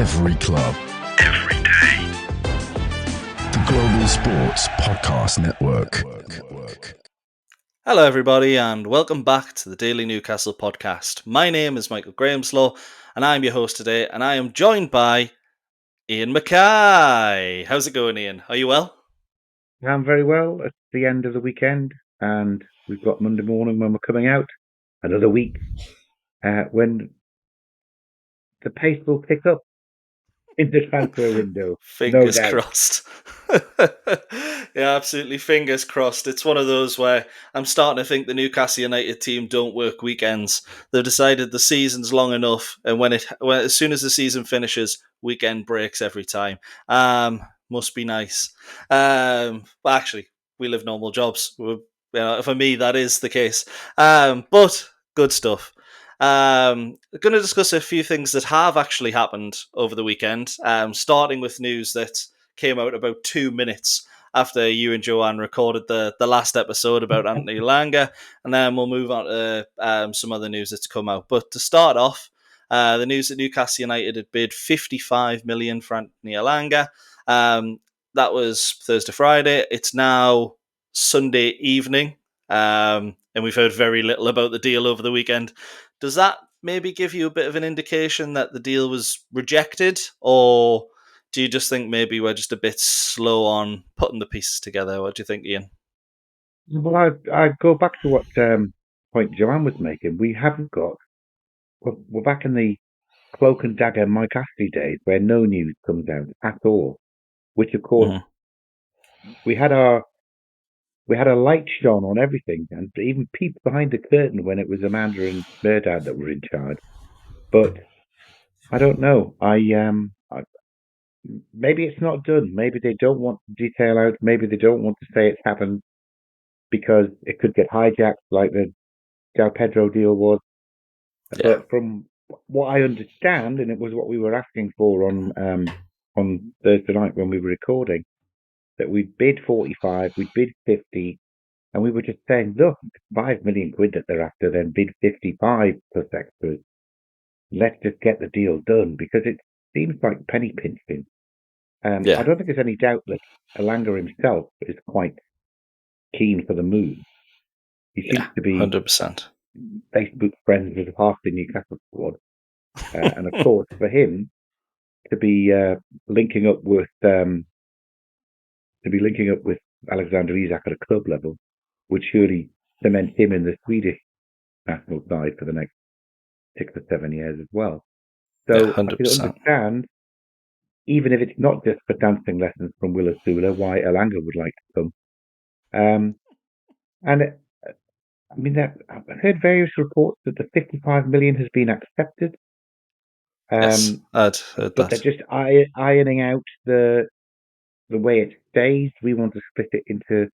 Every club. Every day. The Global Sports Podcast Network. Hello everybody and welcome back to the Daily Newcastle podcast. My name is Michael Grahamslaw and I'm your host today, and I am joined by Iain Mackay. How's it going, Iain? Are you well? I'm very well. It's the end of the weekend and we've got Monday morning when we're coming out. Another week when the pace will pick up in the transfer window. Fingers no doubt. Crossed. Yeah, absolutely. Fingers crossed. It's one of those where I'm starting to think the Newcastle United team don't work weekends. They've decided the season's long enough, and when as soon as the season finishes, weekend breaks every time. Must be nice. But actually, we live normal jobs. For me, that is the case. But good stuff. Going to discuss a few things that have actually happened over the weekend, starting with news that came out about 2 minutes after you and Joanne recorded the last episode about Anthony Elanga, and then we'll move on to some other news that's come out. But to start off, the news that Newcastle United had bid 55 million for Anthony Elanga. That was Thursday, Friday. It's now Sunday evening, and we've heard very little about the deal over the weekend. Does that maybe give you a bit of an indication that the deal was rejected, or do you just think maybe we're just a bit slow on putting the pieces together? What do you think, Iain? Well, I go back to what point Joanne was making. We haven't got... We're back in the cloak and dagger Mike Astley days where no news comes out at all, which, of course, we had a light shone on everything, and even peeped behind the curtain when it was Amanda and Murdad that were in charge. But I don't know. Maybe it's not done. Maybe they don't want to detail out. Maybe they don't want to say it's happened because it could get hijacked like the João Pedro deal was. Yeah. But from what I understand, and it was what we were asking for on Thursday night when we were recording, that we bid 45, we bid 50, and we were just saying, look, £5 million that they're after, then bid 55 plus extras. Let's just get the deal done, because it seems like penny pinching. I don't think there's any doubt that Elanga himself is quite keen for the move. He seems to be 100%. Facebook friends with half the Newcastle squad. And of course, for him to be linking up with Alexander Isak at a club level would surely cement him in the Swedish national side for the next 6 or 7 years as well. So I can understand, even if it's not just for dancing lessons from Willa Sula, why Elanga would like to come. I've heard various reports that the 55 million has been accepted. Yes, I'd heard but that. They're just ironing out the way it stays. We want to split it into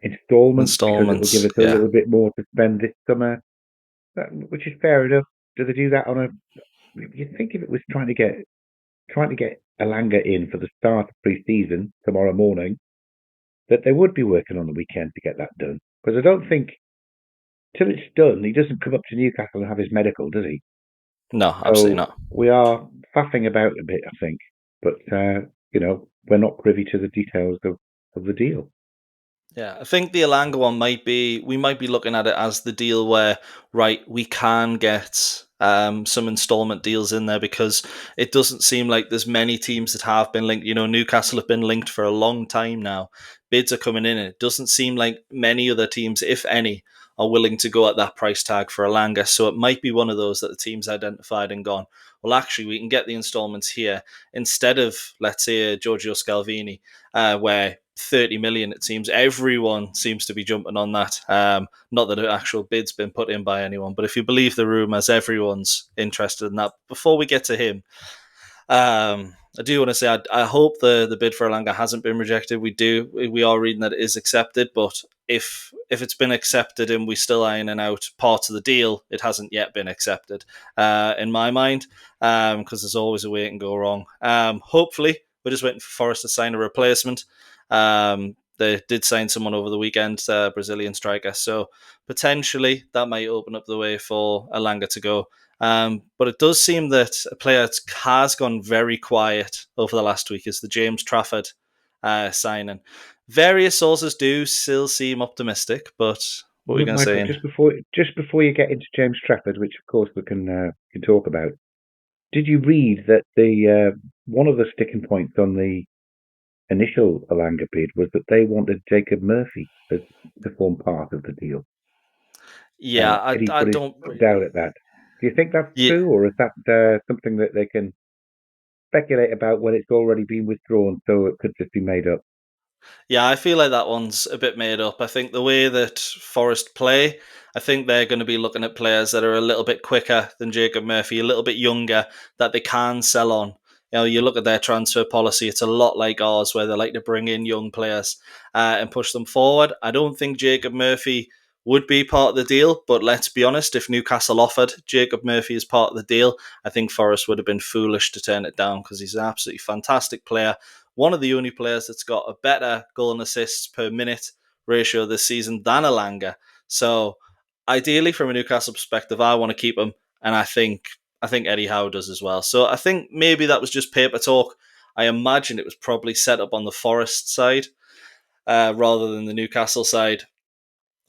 installments because it will give us a little bit more to spend this summer, which is fair enough. Do they do that on a? You'd think if it was trying to get Elanga in for the start of pre-season tomorrow morning, that they would be working on the weekend to get that done. Because I don't think till it's done, he doesn't come up to Newcastle and have his medical, does he? No, absolutely not. We are faffing about a bit, I think, but we're not privy to the details of the deal. Yeah, I think the Elanga one we might be looking at it as the deal where, we can get some installment deals in there, because it doesn't seem like there's many teams that have been linked. Newcastle have been linked for a long time now. Bids are coming in, and it doesn't seem like many other teams, if any, are willing to go at that price tag for Elanga. So it might be one of those that the team's identified and gone, well, actually, we can get the installments here instead of, let's say, Giorgio Scalvini, where 30 million, it seems everyone seems to be jumping on that. Not that an actual bid's been put in by anyone, but if you believe the rumours, everyone's interested in that. Before we get to him, I do want to say I hope the bid for Elanga hasn't been rejected. We are reading that it is accepted, but if it's been accepted and we still ironing out parts of the deal, it hasn't yet been accepted in my mind, because there's always a way it can go wrong. Hopefully, we're just waiting for Forest to sign a replacement. they did sign someone over the weekend, Brazilian striker. So potentially that might open up the way for Elanga to go. But it does seem that a player has gone very quiet over the last week is the James Trafford signing. Various sources do still seem optimistic, but what were you going to say, Ian? Just before you get into James Trafford, which of course we can talk about, did you read that the one of the sticking points on the initial Elanga bid was that they wanted Jacob Murphy to form part of the deal? Yeah, Did he I put his don't. foot down at that? Do you think that's Yeah, true, or is that something that they can speculate about when it's already been withdrawn, so it could just be made up? Yeah, I feel like that one's a bit made up. I think the way that Forest play, I think they're going to be looking at players that are a little bit quicker than Jacob Murphy, a little bit younger, that they can sell on. You look at their transfer policy, it's a lot like ours, where they like to bring in young players and push them forward. I don't think Jacob Murphy would be part of the deal, but let's be honest, if Newcastle offered Jacob Murphy as part of the deal, I think Forest would have been foolish to turn it down because he's an absolutely fantastic player, one of the only players that's got a better goal and assists per minute ratio this season than Elanga. So ideally, from a Newcastle perspective, I want to keep him, and I think Eddie Howe does as well. So I think maybe that was just paper talk. I imagine it was probably set up on the Forest side rather than the Newcastle side.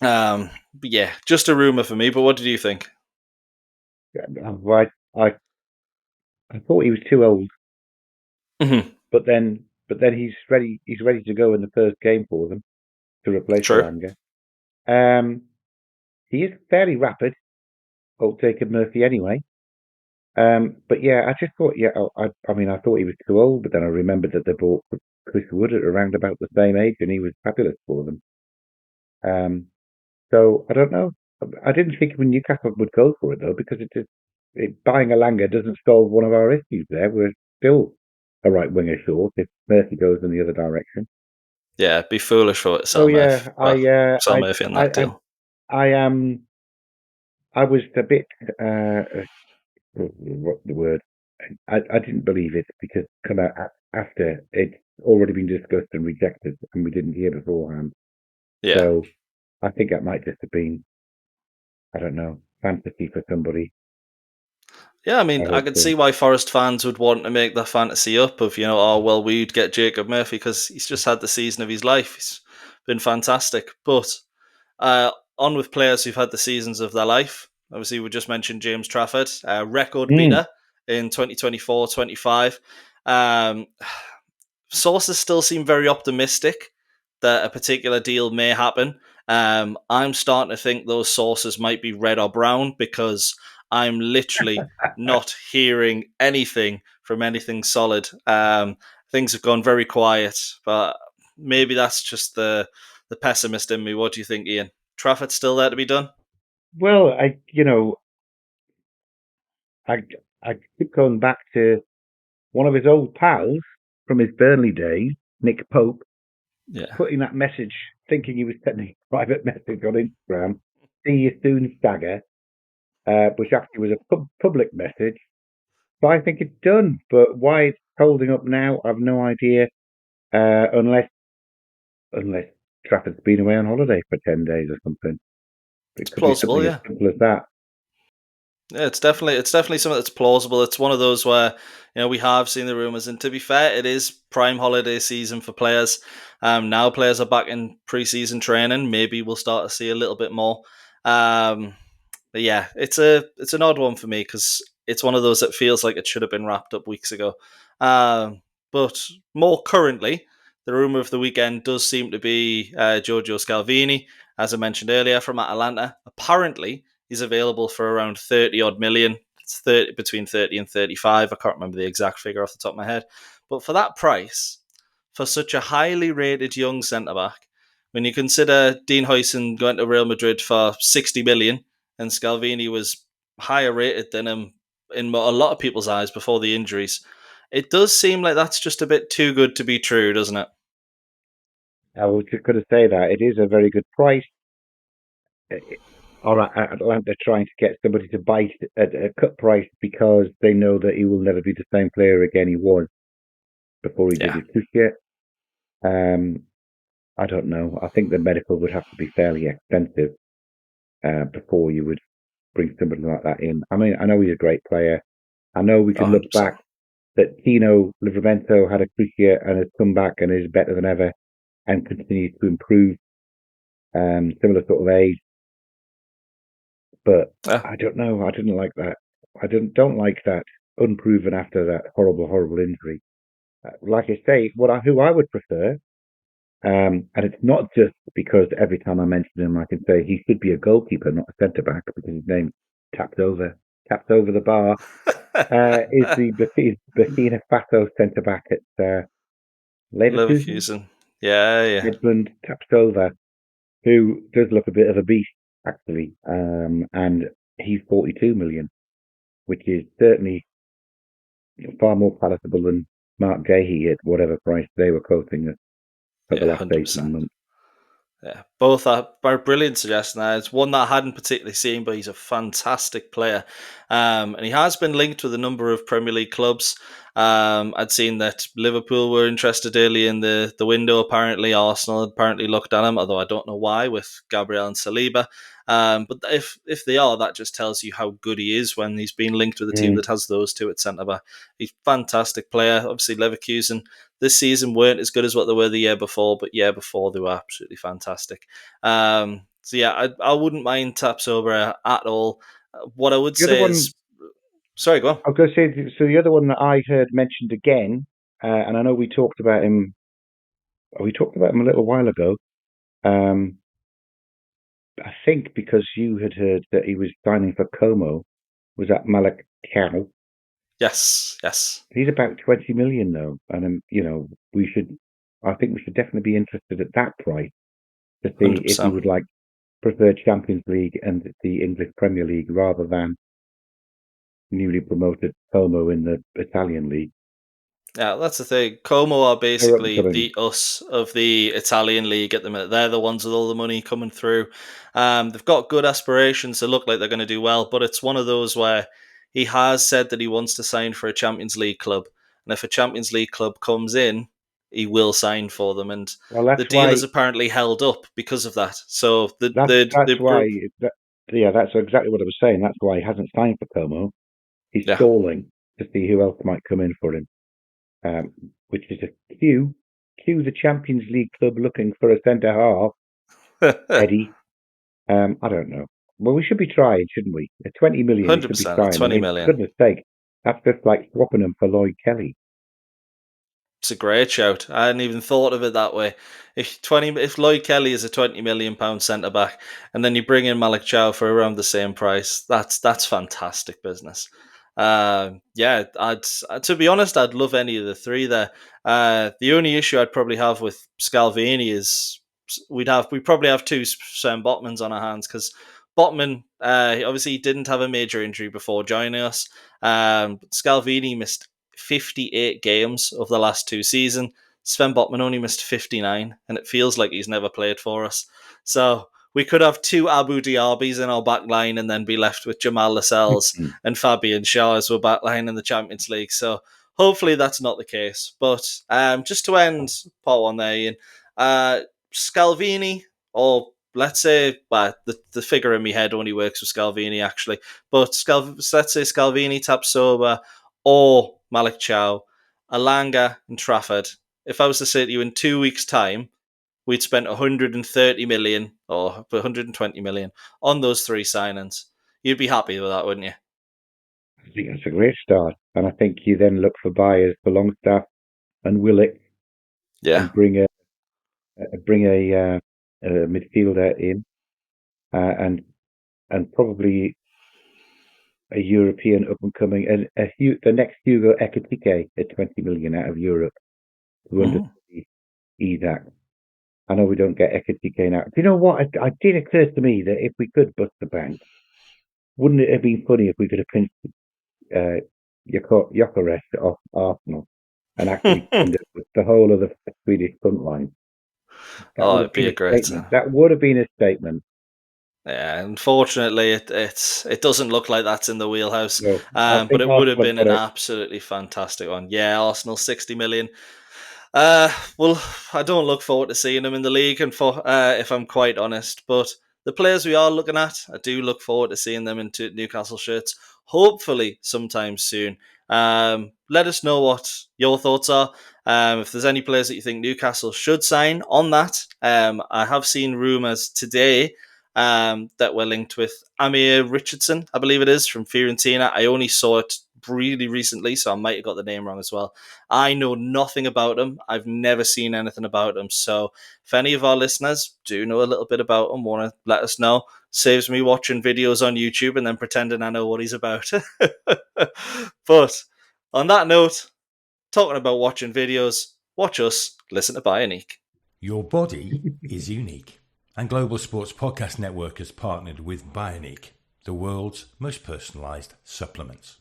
But yeah, just a rumor for me. But what did you think? I, I I thought he was too old, Mm-hmm. but then he's ready. He's ready to go in the first game for them to replace True. Elanga. Um, he is fairly rapid, old Jacob Murphy, anyway. But yeah, I just thought, I mean, I thought he was too old, but then I remembered that they bought Chris Wood at around about the same age, and he was fabulous for them. So I don't know. I didn't think when Newcastle would go for it though, because buying Elanga doesn't solve one of our issues. There, we're still a right winger short if Murphy goes in the other direction. Yeah, it'd be foolish for it to So sell yeah, Murphy. Well, sell Murphy in that deal. I am. I was a bit. What's the word? I didn't believe it because kind of after it's already been discussed and rejected, and we didn't hear beforehand. Yeah. So I think that might just have been, I don't know, fantasy for somebody. Yeah, I I mean, I hope could so. see why Forest fans would want to make the fantasy up of, oh, well, we'd get Jacob Murphy because he's just had the season of his life. He's been fantastic. But on with players who've had the seasons of their life. Obviously, we just mentioned James Trafford, record Mm. beater in 2024-25. Sources still seem very optimistic that a particular deal may happen. I'm starting to think those sources might be red or brown because I'm literally not hearing anything from anything solid. Things have gone very quiet, but maybe that's just the pessimist in me. What do you think, Ian? Trafford's still there to be done? Well, I I keep going back to one of his old pals from his Burnley days, Nick Pope, Yeah. putting that message, thinking he was sending a private message on Instagram. See you soon, Stagger, which actually was a public message. So I think it's done. But why it's holding up now, I've no idea. Unless Trafford's been away on holiday for 10 days or something. It It's could be plausible, something as yeah. simple as that. Yeah, it's definitely something that's plausible. It's one of those where we have seen the rumors, and to be fair, it is prime holiday season for players. Now players are back in preseason training. Maybe we'll start to see a little bit more. But yeah, it's an odd one for me because it's one of those that feels like it should have been wrapped up weeks ago. But more currently, the rumor of the weekend does seem to be Giorgio Scalvini, as I mentioned earlier, from Atalanta. Apparently, he's available for around 30 odd million. It's between 30 and 35. I can't remember the exact figure off the top of my head. But for that price, for such a highly rated young centre back, when you consider Dean Huijsen going to Real Madrid for 60 million and Scalvini was higher rated than him in a lot of people's eyes before the injuries, it does seem like that's just a bit too good to be true, doesn't it? I was just going to say that it is a very good price. All right, Atlanta trying to get somebody to bite at a cut price because they know that he will never be the same player again he was before he did Yeah. his push yet. Um, I don't know. I think the medical would have to be fairly expensive before you would bring somebody like that in. I mean, I know he's a great player. I know we can look 100%. back that Tino Livramento had a cruciate and has come back and is better than ever and continues to improve. Similar sort of age, but I don't know. I didn't like that. I don't like that unproven after that horrible injury. Like I say, who I would prefer, and it's not just because every time I mention him, I can say he should be a goalkeeper, not a centre back, because his name taps over the bar. Is the Burkina Faso centre back at Leverkusen? Yeah. Midland Tapsova, who does look a bit of a beast, actually. And he's 42 million, which is certainly far more palatable than Mark Gahey at whatever price they were quoting us for the last 18 months. Yeah, both are brilliant suggestions. It's one that I hadn't particularly seen, but he's a fantastic player. And he has been linked with a number of Premier League clubs. I'd seen that Liverpool were interested early in the window, apparently. Arsenal apparently looked at him, although I don't know why, with Gabriel and Saliba. But if they are, that just tells you how good he is when he's been linked with a team that has those two at centre-back. He's a fantastic player. Obviously, Leverkusen this season weren't as good as what they were the year before, but year before they were absolutely fantastic. So yeah, I wouldn't mind Tapsoba at all. What I would say is, sorry, go on. I was going to say, so the other one that I heard mentioned again, and I know we talked about him. We talked about him a little while ago. I think because you had heard that he was signing for Como, was that Malik Chow? Yes. He's about 20 million though, and I think we should definitely be interested at that price to see 100%. If he would prefer Champions League and the English Premier League rather than newly promoted Como in the Italian league. Yeah, that's the thing. Como are basically the us of the Italian league at the minute. They're the ones with all the money coming through. They've got good aspirations. They look like they're going to do well, but it's one of those where he has said that he wants to sign for a Champions League club. And if a Champions League club comes in, he will sign for them. And the deal is apparently held up because of that. So that's exactly what I was saying. That's why he hasn't signed for Como. He's stalling to see who else might come in for him. Which is a cue the Champions League club looking for a centre half. Eddie, I don't know. Well, we should be trying, shouldn't we? At 20 million, 100%, we should be trying. 20 million. For goodness sake, that's just like swapping them for Lloyd Kelly. It's a great shout. I hadn't even thought of it that way. If Lloyd Kelly is a £20 million centre back, and then you bring in Malik Chow for around the same price, that's fantastic business. To be honest, I'd love any of the three there. The only issue I'd probably have with Scalvini is we probably have two Sven Botmans on our hands, because Botman obviously didn't have a major injury before joining us. Scalvini missed 58 games of the last two seasons. Sven Botman only missed 59, and it feels like he's never played for us. So we could have two Abu Diabis in our back line and then be left with Jamal Lascelles and Fabian Shaw as our back line in the Champions League. So hopefully that's not the case. But just to end part one there, Iain, Scalvini, or let's say the figure in my head only works with Scalvini actually, but let's say Scalvini, Tapsoba, or Malik Chow, Alanga and Trafford. If I was to say to you in 2 weeks' time, we'd spent 130 million or 120 million on those three signings, you'd be happy with that, wouldn't you? I think that's a great start. And I think you then look for buyers for Longstaff and Willock. Yeah. And bring a midfielder in, and probably a European up and coming, and the next Hugo Ekitike at 20 million out of Europe to understudy Isaac. I know we don't get Ekitike now. Do you know what? It did occur to me that if we could bust the bank, wouldn't it have been funny if we could have pinched Gyökeres off Arsenal and actually end up with the whole of the Swedish front line? It'd be a great statement. That would have been a statement. Yeah, unfortunately, it doesn't look like that's in the wheelhouse. No, but it would have been an absolutely fantastic one. Yeah, Arsenal 60 million. Well, I don't look forward to seeing him in the league, and if I'm quite honest, but the players we are looking at, I do look forward to seeing them into Newcastle shirts. Hopefully, sometime soon. Let us know what your thoughts are. If there's any players that you think Newcastle should sign on that, I have seen rumours today that we're linked with Amir Richardson, I believe it is, from Fiorentina. I only saw it really recently, so I might have got the name wrong as well. I know nothing about him. I've never seen anything about him. So if any of our listeners do know a little bit about him, want to let us know, saves me watching videos on YouTube and then pretending I know what he's about. But on that note, talking about watching videos, watch us, listen to Bioniq. Your body is unique. And Global Sports Podcast Network has partnered with Bioniq, the world's most personalised supplements.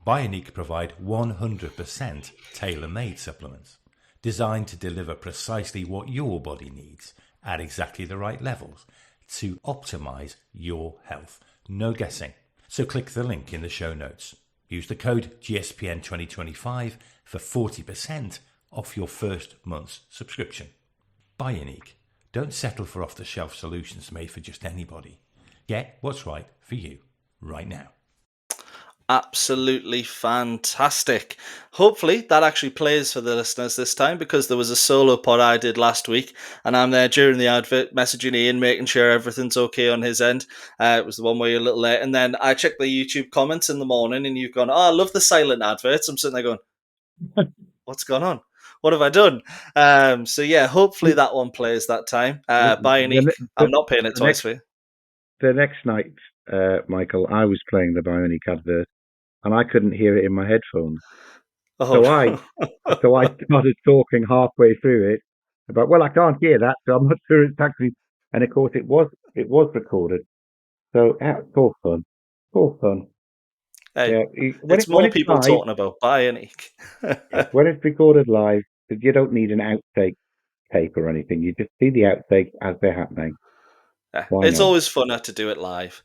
Bioniq provide 100% tailor-made supplements designed to deliver precisely what your body needs at exactly the right levels to optimise your health. No guessing. So click the link in the show notes. Use the code GSPN2025 for 40% off your first month's subscription. Bioniq. Don't settle for off-the-shelf solutions made for just anybody. Get what's right for you right now. Absolutely fantastic. Hopefully that actually plays for the listeners this time, because there was a solo pod I did last week and I'm there during the advert messaging Iain, making sure everything's okay on his end. It was the one where you're a little late, and then I checked the YouTube comments in the morning and you've gone, I love the silent adverts. I'm sitting there going, what's going on? What have I done? So yeah, hopefully that one plays that time. Bioniq, I'm not paying it twice for you. The next night, Michael, I was playing the Bioniq advert, and I couldn't hear it in my headphones. Oh. So I started talking halfway through it about, well, I can't hear that, so I'm not sure it's actually. And of course, it was recorded. So it's all fun, all fun. Hey, Yeah, it's more people live, talking about Bioniq. when it's recorded live, you don't need an outtake tape or anything. You just see the outtakes as they're happening. It's always funner to do it live.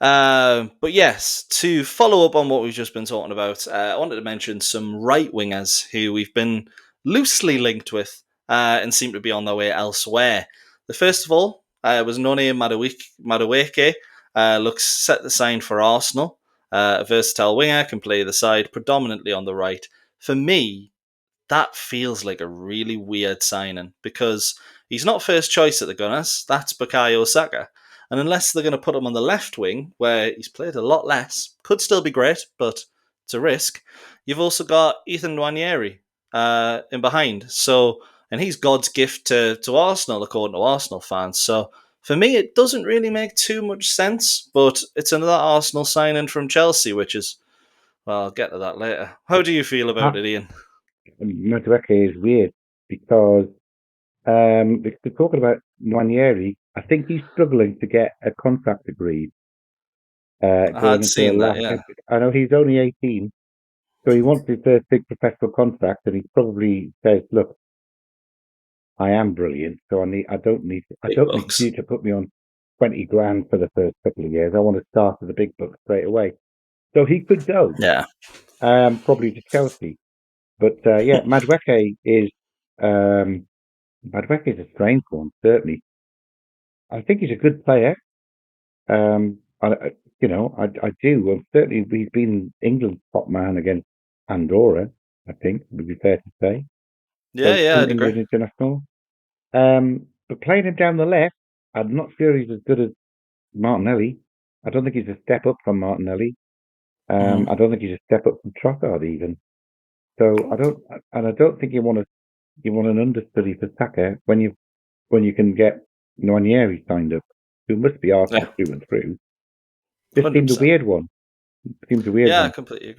But yes, to follow up on what we've just been talking about, I wanted to mention some right wingers who we've been loosely linked with and seem to be on their way elsewhere. The first of all was Noni Madueke. Looks set to sign for Arsenal. A versatile winger, can play the side predominantly on the right. For me, that feels like a really weird signing, because he's not first choice at the Gunners. That's Bukayo Saka. And unless they're going to put him on the left wing, where he's played a lot less, could still be great, but it's a risk. You've also got Ethan Nwaneri in behind. And he's God's gift to Arsenal, according to Arsenal fans. So for me, it doesn't really make too much sense, but it's another Arsenal signing from Chelsea, which is, well, I'll get to that later. How do you feel about it, Iain? Madueke is weird because if they're talking about Nwaneri, I think he's struggling to get a contract agreed. I had seen that, yeah. I know he's only 18, so he wants his first big professional contract, and he probably says, "Look, I am brilliant, so I don't need you to put me on 20 grand for the first couple of years. I want to start with a big buck straight away." So he could go, yeah, probably to Chelsea. But yeah, Madueke is a strange one, certainly. I think he's a good player. I do. Well, certainly, he's been England's top man against Andorra. I think would be fair to say. Yeah, I'd agree. International. But playing him down the left, I'm not sure he's as good as Martinelli. I don't think he's a step up from Martinelli. I don't think he's a step up from Trossard even. So I don't think you want an understudy for Saka when you can get Nwaneri signed up, who must be Arsenal through and through. This 100%. Seemed a weird one. I completely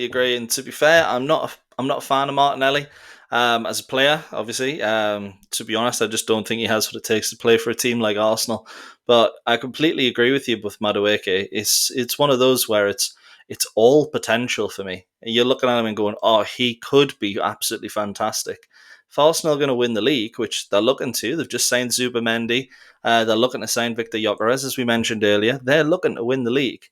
agree. And to be fair, I'm not a fan of Martinelli as a player. Obviously, to be honest, I just don't think he has what it takes to play for a team like Arsenal. But I completely agree with you with Madueke. It's one of those where it's all potential for me. You're looking at him and going, "Oh, he could be absolutely fantastic." If Arsenal are going to win the league, which they're looking to, they've just signed Zubamendi. They're looking to sign Victor Gyökeres, as we mentioned earlier. They're looking to win the league.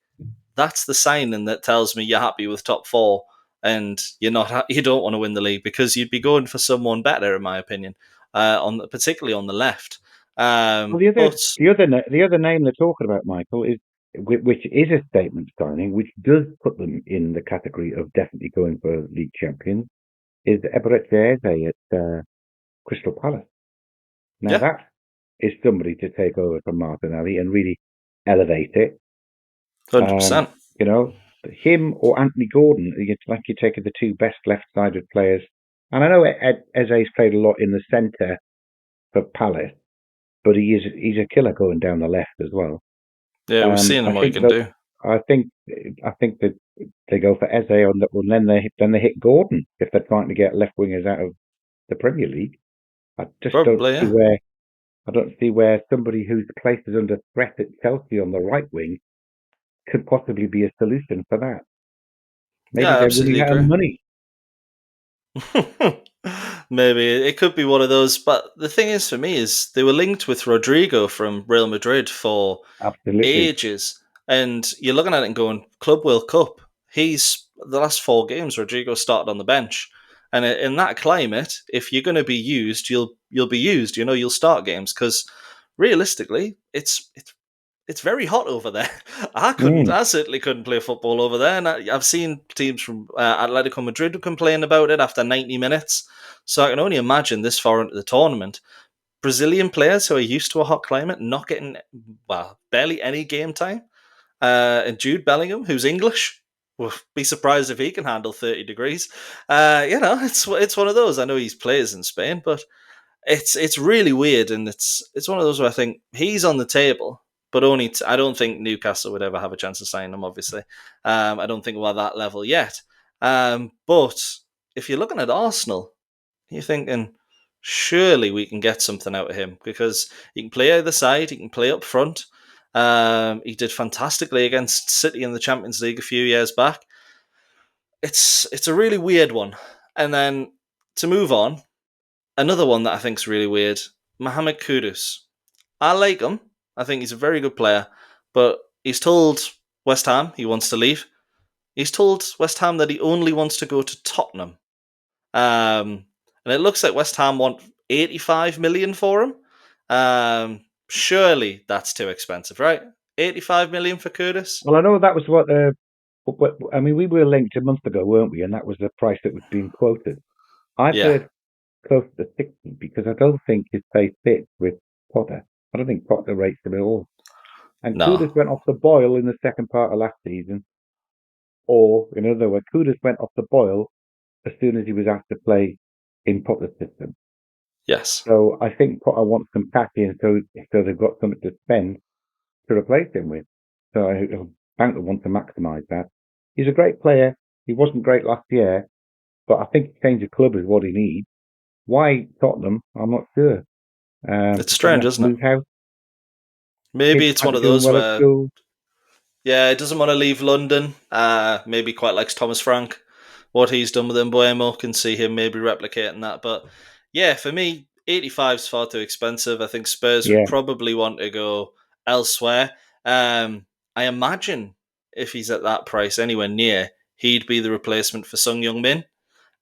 That's the signing that tells me you're happy with top four. and you don't want to win the league because you'd be going for someone better, in my opinion, particularly on the left. Well, the other name they're talking about, Michael, is which is a statement signing, which does put them in the category of definitely going for league champions, is Eberechi Eze at Crystal Palace. Now that is somebody to take over from Martinelli and really elevate it. 100%. You know, him or Anthony Gordon, like you're taking the two best left-sided players. And I know Eze's played a lot in the centre for Palace, but he's a killer going down the left as well. Yeah, we've seen him what he can do. I think that they go for Eze, and then they hit Gordon if they're trying to get left wingers out of the Premier League. I just don't see where somebody whose place is under threat at Chelsea on the right wing could possibly be a solution for that. Maybe they're really out of money. Maybe it could be one of those, but the thing is, for me, is they were linked with Rodrigo from Real Madrid for ages, and you're looking at it and going, Club World Cup. He's the last 4 games. Rodrigo started on the bench, and in that climate, if you're going to be used, you'll be used. You'll start games because realistically, it's very hot over there. I certainly couldn't play football over there, and I've seen teams from Atletico Madrid complain about it after 90 minutes. So I can only imagine this far into the tournament, Brazilian players who are used to a hot climate not getting barely any game time. And Jude Bellingham, who's English, will be surprised if he can handle 30 degrees. It's one of those. I know he's plays in Spain, but it's really weird, and it's one of those where I think he's on the table. But I don't think Newcastle would ever have a chance to sign him, obviously. I don't think we're at that level yet. But if you're looking at Arsenal, you're thinking, surely we can get something out of him because he can play either side, he can play up front. He did fantastically against City in the Champions League a few years back. It's a really weird one. And then to move on, another one that I think is really weird, Mohamed Kudus. I like him. I think he's a very good player, but he's told West Ham he wants to leave. He's told West Ham that he only wants to go to Tottenham. And it looks like West Ham want 85 million for him. Surely that's too expensive, right? 85 million for Kudus? Well, I know that was we were linked a month ago, weren't we? And that was the price that was being quoted. I've heard close to 60 because I don't think his pay fits with Potter. I don't think Potter rates him at all. And Kudus went off the boil in the second part of last season. Or, in other words, Kudus went off the boil as soon as he was asked to play in Potter's system. Yes. So I think Potter wants some cash in so they've got something to spend to replace him with. So I bank will want to maximise that. He's a great player. He wasn't great last year, but I think change of club is what he needs. Why Tottenham? I'm not sure. It's strange, isn't it? Maybe it's one of those where it doesn't want to leave London. Maybe quite likes Thomas Frank. What he's done with Mbuemo, can see him maybe replicating that. But yeah, for me, 85 is far too expensive. I think Spurs would probably want to go elsewhere. I imagine if he's at that price anywhere near, he'd be the replacement for Sung Young Min.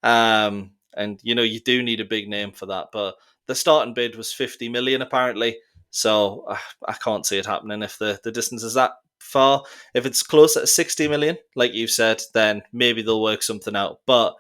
And you do need a big name for that. But the starting bid was 50 million apparently. So I can't see it happening if the distance is that far. If it's closer to 60 million, like you said, then maybe they'll work something out. But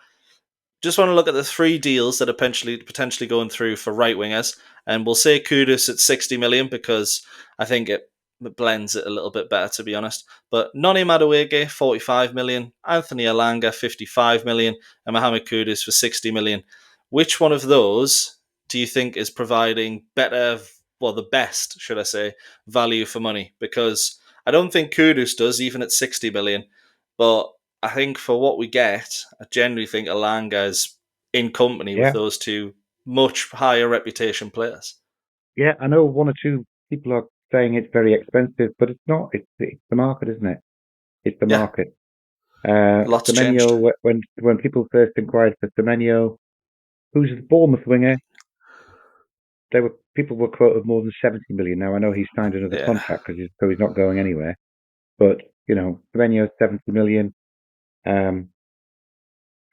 just want to look at the 3 deals that are potentially going through for right wingers, and we'll say Kudus at 60 million because I think it blends it a little bit better, to be honest. But Noni Madueke, 45 million, Anthony Elanga, 55 million, and Mohamed Kudus for 60 million. Which one of those do you think is providing the best, should I say, value for money? Because I don't think Kudus does, even at 60 million. But I think for what we get, I generally think Elanga is in company with those two much higher reputation players. Yeah, I know 1 or 2 people are saying it's very expensive, but it's not. It's the market, isn't it? It's the market. Lots Semenyo, changed. When people first inquired for Semenyo, who's the Bournemouth winger, people were quoted more than 70 million. Now I know he's signed another contract so he's not going anywhere. But Semenyo 70 million.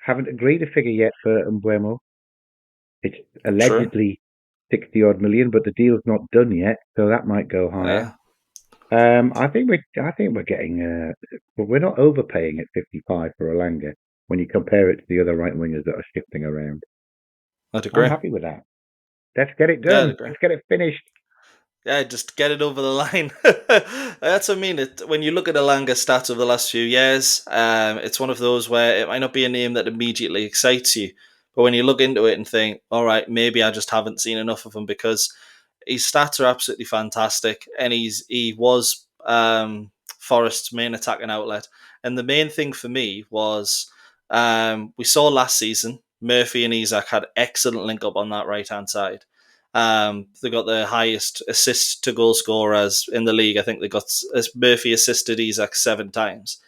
haven't agreed a figure yet for Mbuemo. It's True. allegedly 60 odd million, but the deal's not done yet, so that might go higher. I think we're getting. We're not overpaying at 55 for Alanga when you compare it to the other right wingers that are shifting around. I'd agree. I'm happy with that. Let's get it Yeah, I'd done. agree. Let's get it finished. Yeah, just get it over the line. That's what I mean. When you look at Alanga stats over the last few years, it's one of those where it might not be a name that immediately excites you, but when you look into it and think, all right, maybe I just haven't seen enough of him, because his stats are absolutely fantastic, and he was Forest's main attacking outlet. And the main thing for me was, we saw last season Murphy and Isak had excellent link up on that right hand side. They got the highest assist to goal scorers in the league. I think they got Murphy assisted Isak 7 times.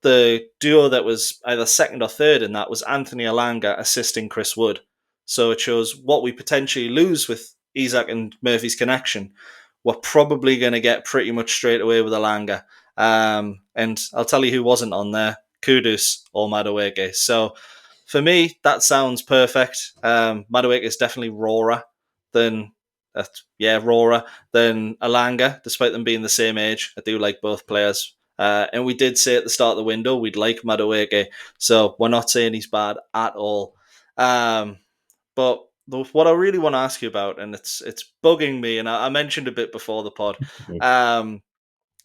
The duo that was either second or third in that was Anthony Alanga assisting Chris Wood. So it shows what we potentially lose with Isak and Murphy's connection. We're probably going to get pretty much straight away with Alanga. And I'll tell you who wasn't on there: Kudus or Madueke. So for me, that sounds perfect. Madueke is definitely rawer than than Alanga, despite them being the same age. I do like both players. And we did say at the start of the window we'd like Madueke, so we're not saying he's bad at all. But what I really want to ask you about, and it's bugging me, and I mentioned a bit before the pod,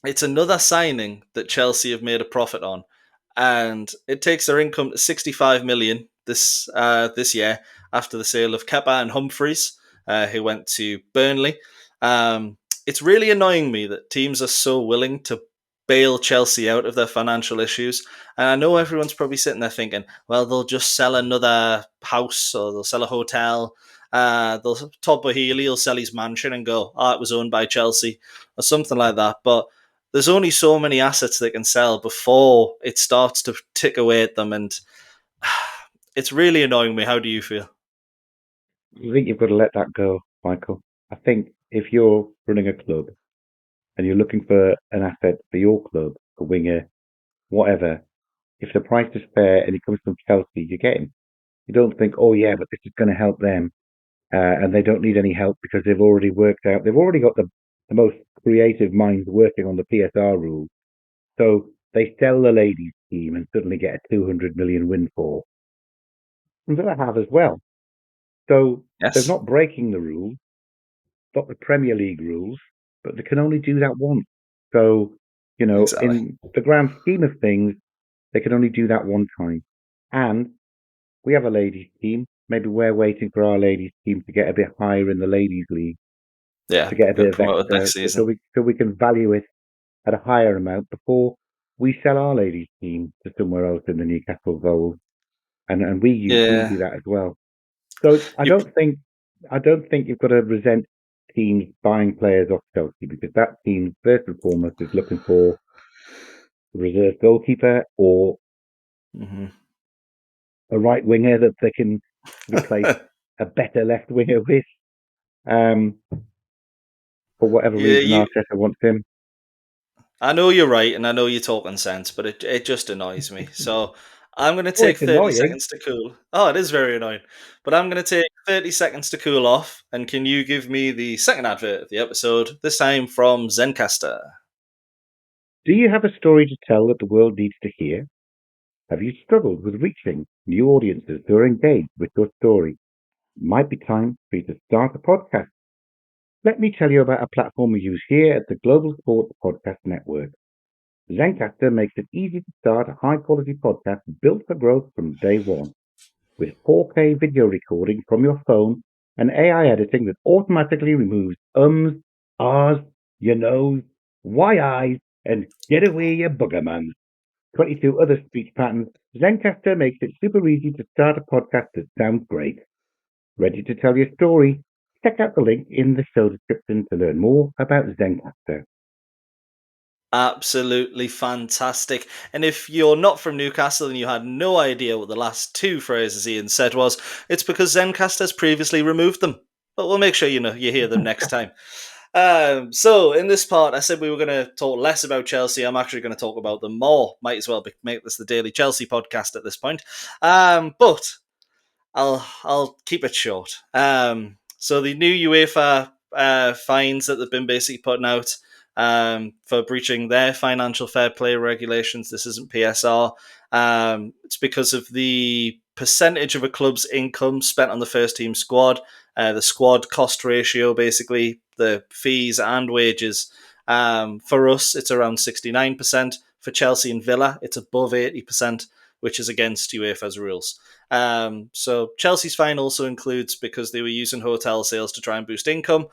it's another signing that Chelsea have made a profit on, and it takes their income to 65 million this year after the sale of Kepa and Humphreys, who went to Burnley. It's really annoying me that teams are so willing to bail Chelsea out of their financial issues. And I know everyone's probably sitting there thinking, well, they'll just sell another house or they'll sell a hotel. Todd Boehly will sell his mansion and go, it was owned by Chelsea or something like that. But there's only so many assets they can sell before it starts to tick away at them. And it's really annoying me. How do you feel? I think you've got to let that go, Michael. I think if you're running a club and you're looking for an asset for your club, a winger, whatever, if the price is fair and it comes from Chelsea, you get him. You don't think, oh yeah, but this is going to help them, and they don't need any help because they've already worked out. They've already got the most creative minds working on the PSR rules. So they sell the ladies' team and suddenly get a 200 million windfall. And Villa have as well. So they're not breaking the rules, not the Premier League rules, but they can only do that once. So, Exactly. in the grand scheme of things, they can only do that one time. And we have a ladies' team. Maybe we're waiting for our ladies' team to get a bit higher in the ladies' league. Yeah, to get a bit of promoted extra, next season. so we can value it at a higher amount before we sell our ladies' team to somewhere else in the Newcastle Gold, and we do that as well. So I don't think you've got to resent teams buying players off Chelsea, because that team first and foremost is looking for a reserve goalkeeper or a right winger that they can replace a better left winger with. For whatever reason, Arteta wants him. I know you're right, and I know you're talking sense, but it just annoys me. So I'm going to take 30 seconds to cool. Oh, it is very annoying. But I'm going to take 30 seconds to cool off, and can you give me the second advert of the episode, this time from Zencastr? Do you have a story to tell that the world needs to hear? Have you struggled with reaching new audiences who are engaged with your story? It might be time for you to start a podcast. Let me tell you about a platform we use here at the Global Sports Podcast Network. Zencastr makes it easy to start a high-quality podcast built for growth from day one. With 4K video recording from your phone and AI editing that automatically removes ums, ahs, your nose, why eyes, and get away your buggerman. 22 other speech patterns, Zencastr makes it super easy to start a podcast that sounds great. Ready to tell your story? Check out the link in the show description to learn more about Zencastr. Absolutely fantastic. And if you're not from Newcastle and you had no idea what the last two phrases Iain said was, it's because Zencastr has previously removed them. But we'll make sure you hear them next time. So in this part, I said we were going to talk less about Chelsea. I'm actually going to talk about them more. Might as well make this the daily Chelsea podcast at this point. But I'll keep it short. So the new UEFA fines that they've been basically putting out for breaching their financial fair play regulations. This isn't PSR. It's because of the percentage of a club's income spent on the first team squad, the squad cost ratio, basically the fees and wages. For us, it's around 69%. For Chelsea and Villa, it's above 80%, which is against UEFA's rules. So Chelsea's fine also includes because they were using hotel sales to try and boost income,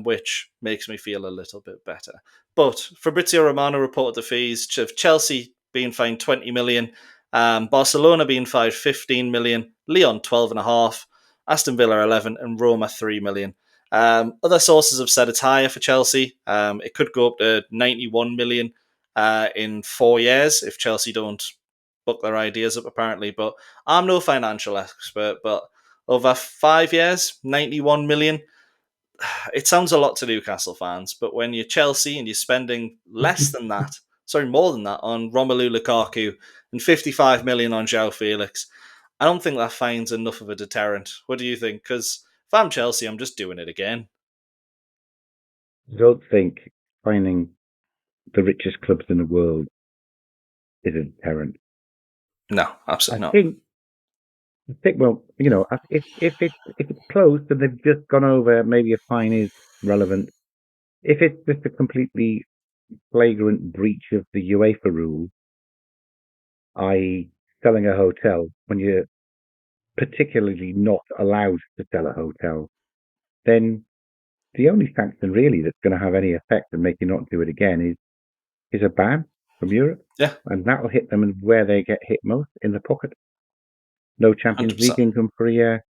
which makes me feel a little bit better. But Fabrizio Romano reported the fees of Chelsea being fined 20 million, Barcelona being fined 15 million, Lyon 12.5, Aston Villa 11, and Roma 3 million. Other sources have said it's higher for Chelsea. It could go up to 91 million in 4 years if Chelsea don't book their ideas up, apparently. But I'm no financial expert, but over 5 years, 91 million, it sounds a lot to Newcastle fans, but when you're Chelsea and you're spending less than that, more than that, on Romelu Lukaku and 55 million on João Felix, I don't think that fine's enough of a deterrent. What do you think? Because if I'm Chelsea, I'm just doing it again. I don't think finding the richest clubs in the world is a deterrent. No, absolutely I not. think, well, if it's close and they've just gone over, maybe a fine is relevant. If it's just a completely flagrant breach of the UEFA rules, i.e., selling a hotel when you're particularly not allowed to sell a hotel, then the only sanction really that's going to have any effect and make you not do it again is a ban from Europe. Yeah. And that'll hit them where they get hit most, in the pocket. No Champions 100%. League income for a year,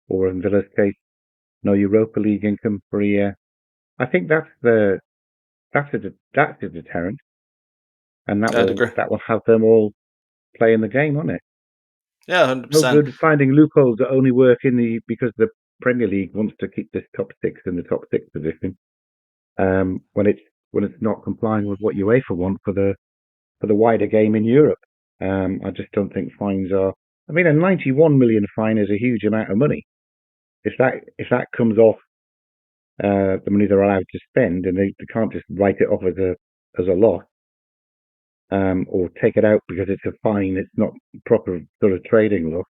or in Villa's case, no Europa League income for a year. I think that's a deterrent, and that will have them all playing the game on it. Yeah, 100%. No good finding loopholes that only work because the Premier League wants to keep this top six in the top six position, when it's not complying with what UEFA want for the wider game in Europe. I just don't think fines are. I mean, a 91 million fine is a huge amount of money. If that comes off the money they're allowed to spend, and they can't just write it off as a loss, or take it out because it's a fine, it's not proper sort of trading loss,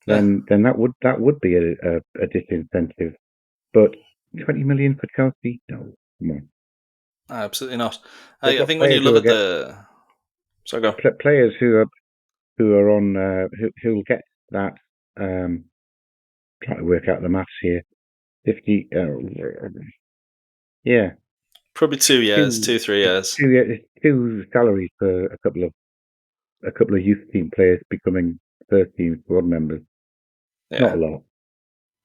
then that would be a disincentive. But 20 million for Chelsea? No, come on. Absolutely not. I think when you look at the... Sorry, go. Players who are on who will get that, trying to work out the maths here, 50, yeah. Probably 2 years, 3 years. 2 salaries for a couple of youth team players becoming first team squad members. Yeah. Not a lot.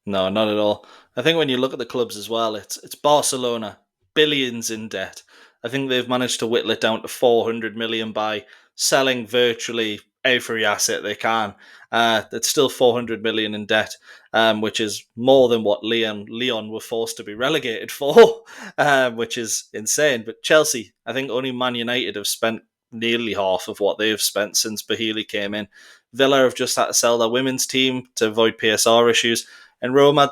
No, not at all. I think when you look at the clubs as well, it's Barcelona, billions in debt. I think they've managed to whittle it down to 400 million by selling virtually every asset they can. It's still 400 million in debt, which is more than what Lyon were forced to be relegated for, which is insane. But Chelsea, I think only Man United have spent nearly half of what they've spent since Bahili came in. Villa have just had to sell their women's team to avoid PSR issues. And Roma,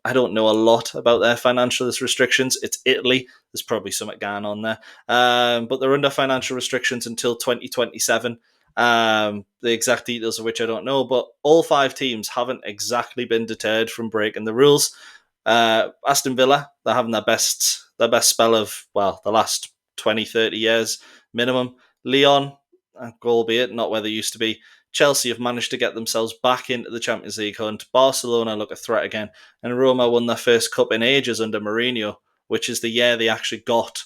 I don't know a lot about their financial restrictions. It's Italy. There's probably something going on there. But they're under financial restrictions until 2027. The exact details of which I don't know. But all 5 teams haven't exactly been deterred from breaking the rules. Aston Villa, they're having their best spell of, the last 20, 30 years minimum. Lyon, albeit not where they used to be. Chelsea have managed to get themselves back into the Champions League hunt. Barcelona look a threat again. And Roma won their first cup in ages under Mourinho, which is the year they actually got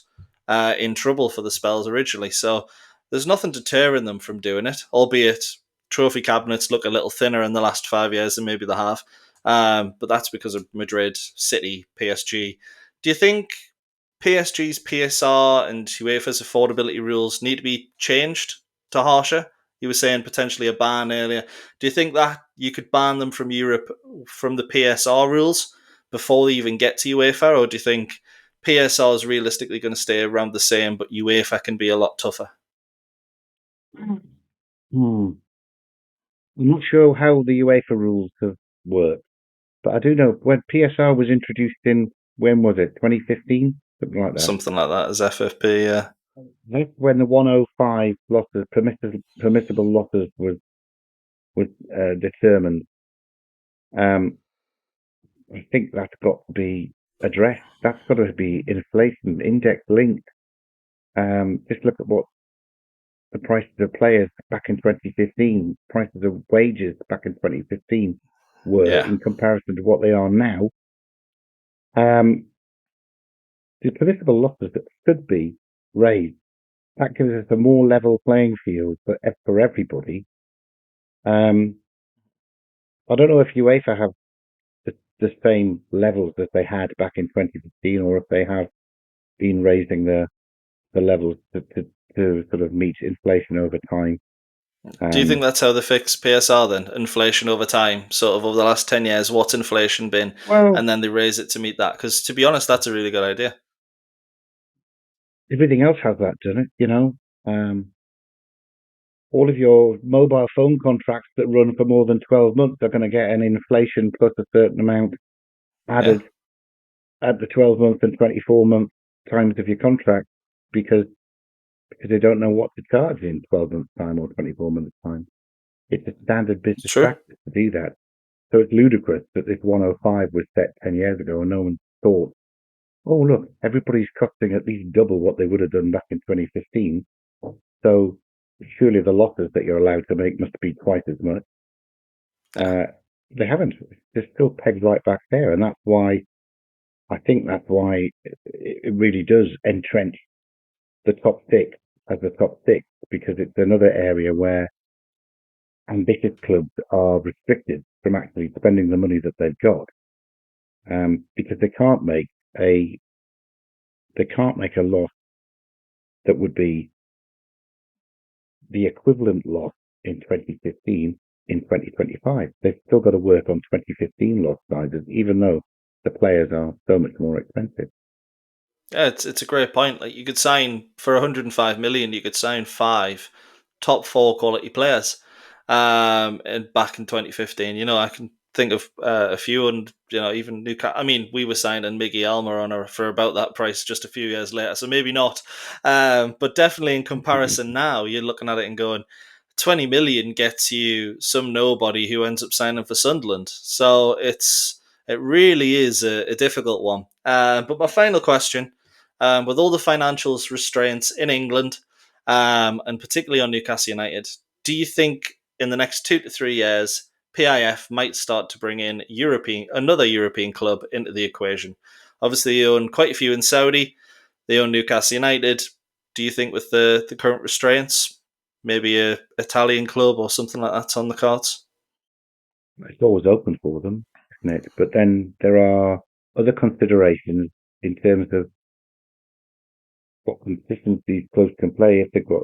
in trouble for the spells originally. So there's nothing deterring them from doing it, albeit trophy cabinets look a little thinner in the last 5 years than maybe they have. But that's because of Madrid, City, PSG. Do you think PSG's PSR and UEFA's affordability rules need to be changed to harsher? You were saying potentially a ban earlier. Do you think that you could ban them from Europe from the PSR rules before they even get to UEFA, or do you think PSR is realistically going to stay around the same, but UEFA can be a lot tougher? I'm not sure how the UEFA rules have worked, but I do know when PSR was introduced in, when was it, 2015? Something like that. Something like that as FFP, yeah. That's when the 105 losses, permissible losses was determined. I think that's got to be addressed. That's got to be inflation index linked. Just look at what the prices of players back in 2015, prices of wages back in 2015 were in comparison to what they are now. The permissible losses that should be raised, that gives us a more level playing field for everybody. I don't know if UEFA have the same levels that they had back in 2015, or if they have been raising the levels to sort of meet inflation over time. Do you think that's how they fix PSR then? Inflation over time, sort of over the last 10 years, what's inflation been? Well, and then they raise it to meet that. Because to be honest, that's a really good idea. Everything else has that, doesn't it? All of your mobile phone contracts that run for more than 12 months are going to get an inflation plus a certain amount added at the 12 month and 24 month times of your contract because they don't know what to charge in 12 months time or 24 months time. It's a standard business practice to do that. So it's ludicrous that this 105 was set 10 years ago and no one thought, oh, look, everybody's costing at least double what they would have done back in 2015. So surely the losses that you're allowed to make must be twice as much. They haven't. They're still pegged right back there. And that's why it really does entrench the top six as the top six, because it's another area where ambitious clubs are restricted from actually spending the money that they've got, because they can't make a loss that would be the equivalent loss in 2015 in 2025. They've still got to work on 2015 loss sizes, even though the players are so much more expensive. Yeah, it's a great point. Like, you could sign for 105 million, you could sign 5 top 4 quality players. And back in 2015, I can think of a few, and even Newcastle. I mean, we were signing Miggy Almiron for about that price just a few years later, so maybe not. But definitely in comparison now, you're looking at it and going, 20 million gets you some nobody who ends up signing for Sunderland. So it really is a difficult one. But my final question, with all the financial restraints in England, and particularly on Newcastle United, do you think in the next 2 to 3 years, PIF might start to bring in another European club into the equation? Obviously, they own quite a few in Saudi. They own Newcastle United. Do you think with the current restraints, maybe a Italian club or something like that's on the cards? It's always open for them, isn't it? But then there are other considerations in terms of what consistency clubs can play if they've got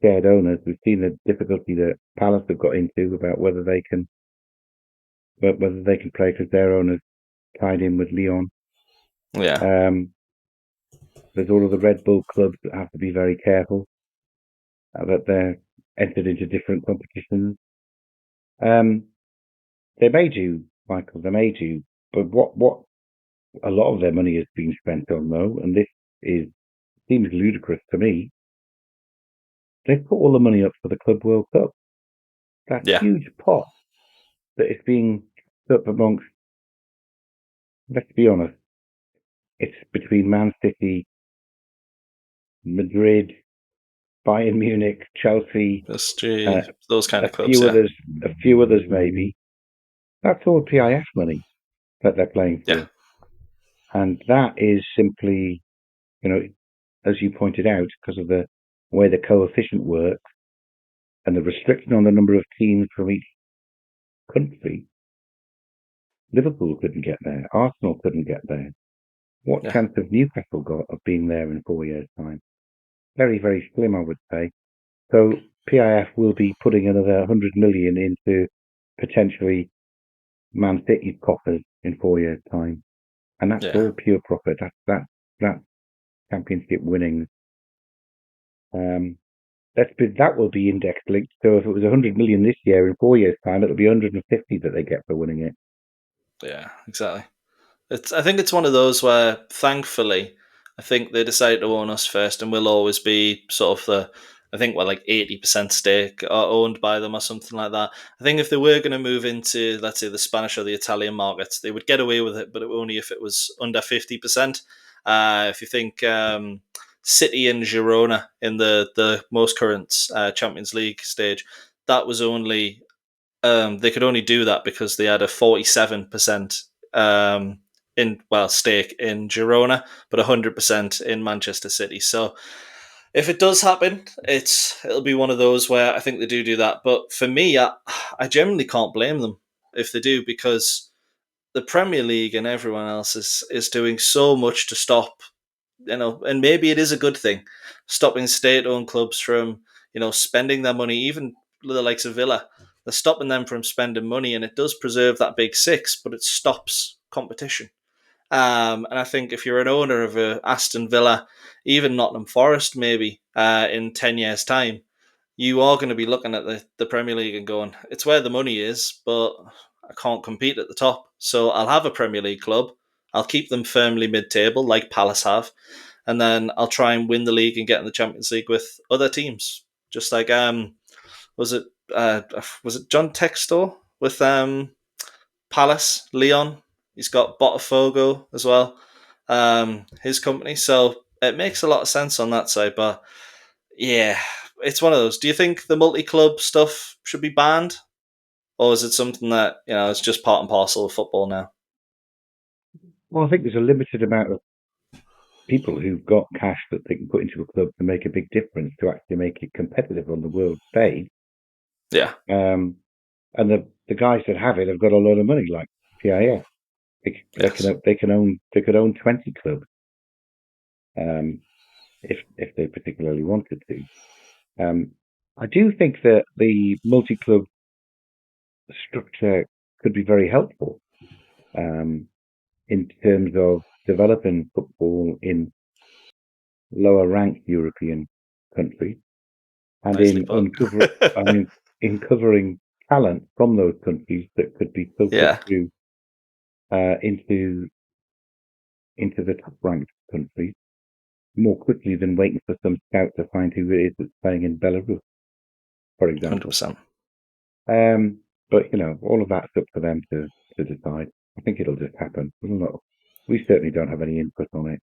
shared owners. We've seen the difficulty that Palace have got into about whether they can play because their owners tied in with Lyon. Yeah. There's all of the Red Bull clubs that have to be very careful that they're entered into different competitions. They made you, Michael. They made you. But what a lot of their money has been spent on, though, and this seems ludicrous to me. They've put all the money up for the Club World Cup. That huge pot that is being up amongst, let's be honest, it's between Man City, Madrid, Bayern Munich, Chelsea, those kind of clubs. A few others maybe. That's all PIF money that they're playing for. Yeah. And that is simply, as you pointed out, because of the way the coefficient works and the restriction on the number of teams from each country, Liverpool couldn't get there. Arsenal couldn't get there. What chance have Newcastle got of being there in 4 years' time? Very, very slim, I would say. So PIF will be putting another 100 million into potentially Man City's coffers in 4 years' time. And that's all pure profit. That's that championship winnings. That will be index linked. So if it was 100 million this year, in 4 years' time, it'll be 150 that they get for winning it. Yeah, exactly. I think it's one of those where, thankfully, I think they decided to own us first, and we'll always be sort of like 80% stake owned by them or something like that. I think if they were going to move into, let's say, the Spanish or the Italian markets, they would get away with it, but only if it was under 50%. If you think City and Girona in the most current Champions League stage, that was only they could only do that because they had a 47% stake in Girona, but 100% in Manchester City. So if it does happen, it'll be one of those where I think they do that. But for me, I generally can't blame them if they do, because the Premier League and everyone else is doing so much to stop, and maybe it is a good thing, stopping state-owned clubs from, spending their money. Even the likes of Villa, they're stopping them from spending money, and it does preserve that big six, but it stops competition. And I think if you're an owner of a Aston Villa, even Nottingham Forest, maybe in 10 years' time, you are going to be looking at the Premier League and going, it's where the money is, but I can't compete at the top. So I'll have a Premier League club. I'll keep them firmly mid-table, like Palace have, and then I'll try and win the league and get in the Champions League with other teams. Just like was it John Textor with Palace, Leon? He's got Botafogo as well, his company. So it makes a lot of sense on that side. But yeah, it's one of those. Do you think the multi-club stuff should be banned? Or is it something that, it's just part and parcel of football now? Well, I think there's a limited amount of people who've got cash that they can put into a club to make a big difference, to actually make it competitive on the world stage. Yeah. And the guys that have it have got a lot of money, like PIF. They could own 20 clubs, if they particularly wanted to. I do think that the multi-club structure could be very helpful in terms of developing football in lower ranked European countries, and in covering talent from those countries that could be filtered through into the top ranked countries more quickly than waiting for some scout to find who it is that's playing in Belarus, for example. 100%. But all of that's up for them to decide. I think it'll just happen. We certainly don't have any input on it.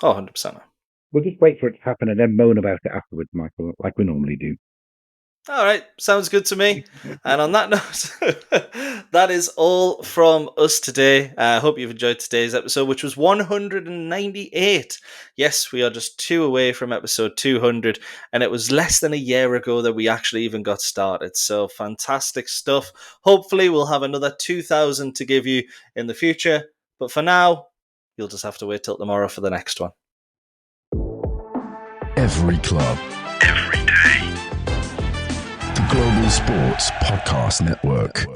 Oh, 100%. We'll just wait for it to happen and then moan about it afterwards, Michael, like we normally do. All right, sounds good to me. And on that note, that is all from us today. I hope you've enjoyed today's episode, which was 198. Yes, we are just 2 away from episode 200, and it was less than a year ago that we actually even got started. So fantastic stuff. Hopefully we'll have another 2,000 to give you in the future. But for now, you'll just have to wait till tomorrow for the next one. Every club, every day. The Global Sports Podcast Network.